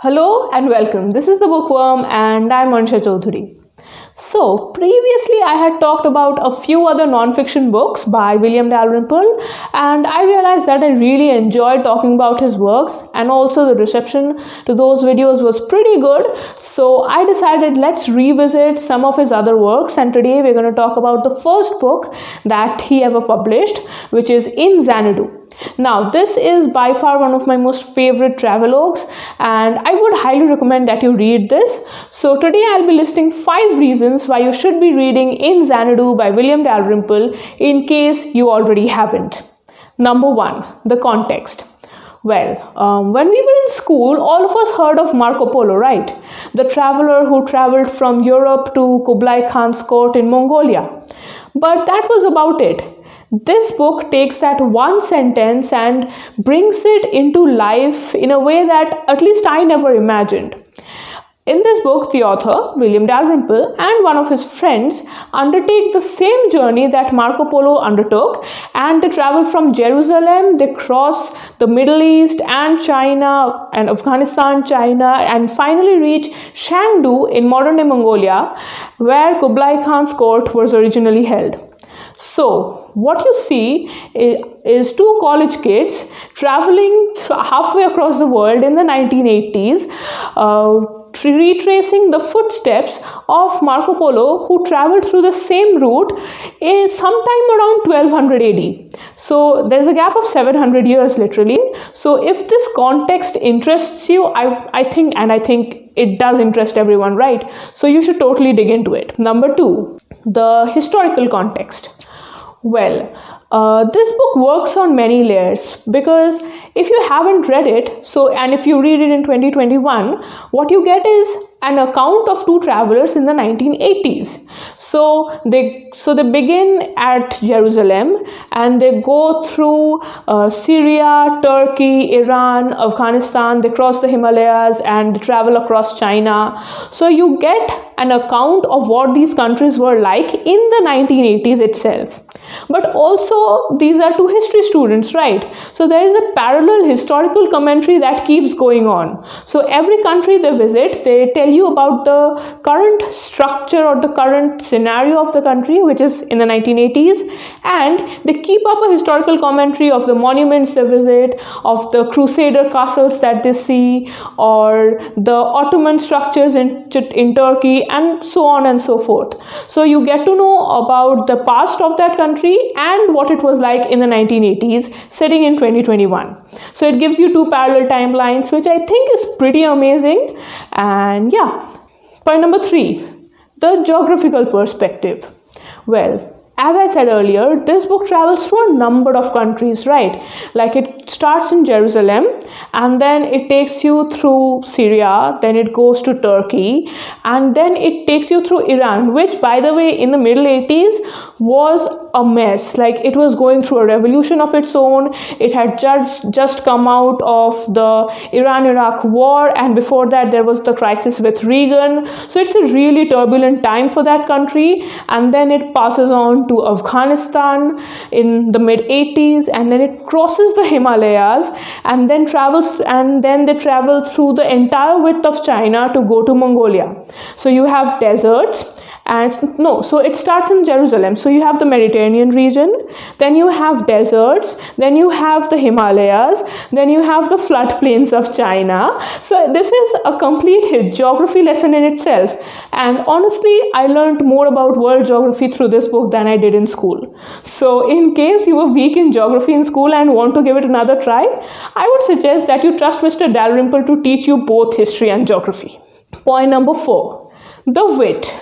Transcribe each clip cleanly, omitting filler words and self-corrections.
Hello and welcome. This is the Bookworm and I'm Mansha Chaudhary. So, previously I had talked about a few other non-fiction books by William Dalrymple, and I realized that I really enjoyed talking about his works, and also the reception to those videos was pretty good. So I decided let's revisit some of his other works, and today we're going to talk about the first book that he ever published, which is In Xanadu. Now, this is by far one of my most favorite travelogues, and I would highly recommend that you read this. So today I'll be listing 5 reasons why you should be reading In Xanadu by William Dalrymple in case you already haven't. Number 1, the context. Well, when we were in school, all of us heard of Marco Polo, right? The traveler who traveled from Europe to Kublai Khan's court in Mongolia. But that was about it. This book takes that one sentence and brings it into life in a way that at least I never imagined. In this book, the author, William Dalrymple, and one of his friends undertake the same journey that Marco Polo undertook, and they travel from Jerusalem, they cross the Middle East and China and Afghanistan, China, and finally reach Shangdu in modern-day Mongolia, where Kublai Khan's court was originally held. So, what you see is 2 college kids traveling halfway across the world in the 1980s, retracing the footsteps of Marco Polo, who traveled through the same route sometime around 1200 AD. So there's a gap of 700 years literally. So if this context interests you, I think it does interest everyone, right? So you should totally dig into it. Number 2, the historical context. Well, this book works on many layers, because if you haven't read it, and if you read it in 2021, what you get is an account of 2 travelers in the 1980s. So they begin at Jerusalem and they go through Syria, Turkey, Iran, Afghanistan. They cross the Himalayas and they travel across China. So you get an account of what these countries were like in the 1980s itself. But also these are 2 history students, right? So there is a parallel historical commentary that keeps going on. So every country they visit, they tell you about the current structure or the current scenario of the country, which is in the 1980s, and they keep up a historical commentary of the monuments they visit, of the crusader castles that they see, or the Ottoman structures in Turkey, and so on and so forth. So you get to know about the past of that country and what it was like in the 1980s, sitting in 2021. So it gives you 2 parallel timelines, which I think is pretty amazing. And yeah, point number 3, the geographical perspective. Well, as I said earlier, this book travels through a number of countries, right? Like it starts in Jerusalem and then it takes you through Syria, then it goes to Turkey, and then it takes you through Iran, which by the way in the middle 80s was a mess. Like it was going through a revolution of its own. It had just come out of the Iran-Iraq war, and before that there was the crisis with Reagan. So it's a really turbulent time for that country, and then it passes on to Afghanistan in the mid 80s, and then it crosses the Himalayas and then they travel through the entire width of China to go to Mongolia. So you have deserts. So it starts in Jerusalem. So you have the Mediterranean region, then you have deserts, then you have the Himalayas, then you have the floodplains of China. So this is a complete geography lesson in itself. And honestly, I learned more about world geography through this book than I did in school. So in case you were weak in geography in school and want to give it another try, I would suggest that you trust Mr. Dalrymple to teach you both history and geography. Point number 4, the wit.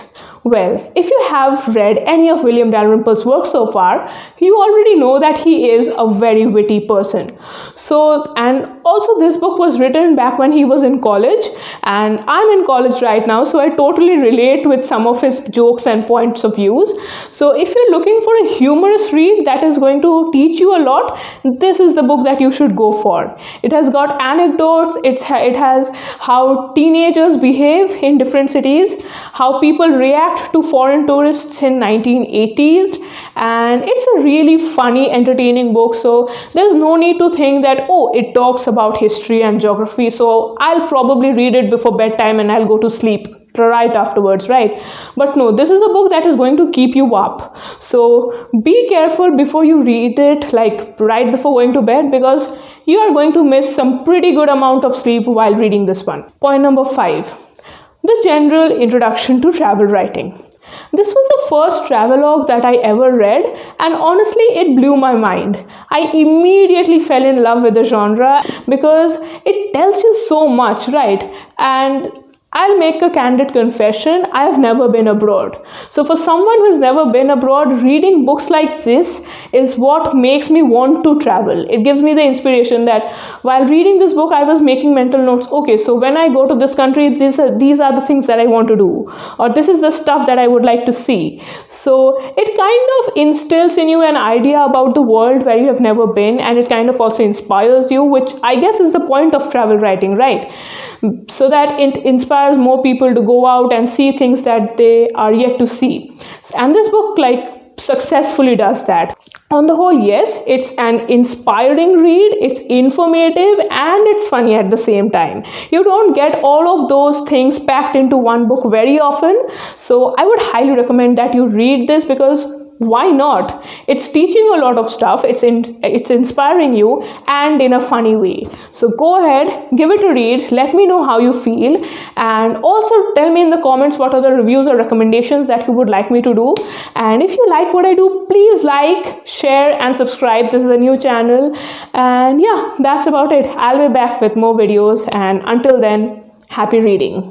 Well, if you have read any of William Dalrymple's work so far, you already know that he is a very witty person. So, and also this book was written back when he was in college, and I'm in college right now, so I totally relate with some of his jokes and points of views. So if you're looking for a humorous read that is going to teach you a lot, this is the book that you should go for. It has got anecdotes, it has how teenagers behave in different cities, how people react taught to foreign tourists in 1980s, and it's a really funny, entertaining book. So there's no need to think that, oh, it talks about history and geography, so I'll probably read it before bedtime and I'll go to sleep right afterwards, right? But no, this is a book that is going to keep you up. So be careful before you read it, like right before going to bed, because you are going to miss some pretty good amount of sleep while reading this one. Point number 5, the general introduction to travel writing. This was the first travelogue that I ever read, and honestly it blew my mind. I immediately fell in love with the genre because it tells you so much, right? And I'll make a candid confession, I have never been abroad. So for someone who's never been abroad, reading books like this is what makes me want to travel. It gives me the inspiration that while reading this book, I was making mental notes. Okay, so when I go to this country, these are the things that I want to do, or this is the stuff that I would like to see. So it kind of instills in you an idea about the world where you have never been, and it kind of also inspires you, which I guess is the point of travel writing, right? So that it inspires more people to go out and see things that they are yet to see. And this book successfully does that. On the whole, yes, it's an inspiring read, it's informative, and it's funny at the same time. You don't get all of those things packed into one book very often, so I would highly recommend that you read this, because why not? It's teaching a lot of stuff, it's inspiring you, and in a funny way. So go ahead, give it a read, let me know how you feel, and also tell me in the comments what are the reviews or recommendations that you would like me to do. And if you like what I do, please like, share, and subscribe. This is a new channel, and yeah, that's about it. I'll be back with more videos, and until then, happy reading.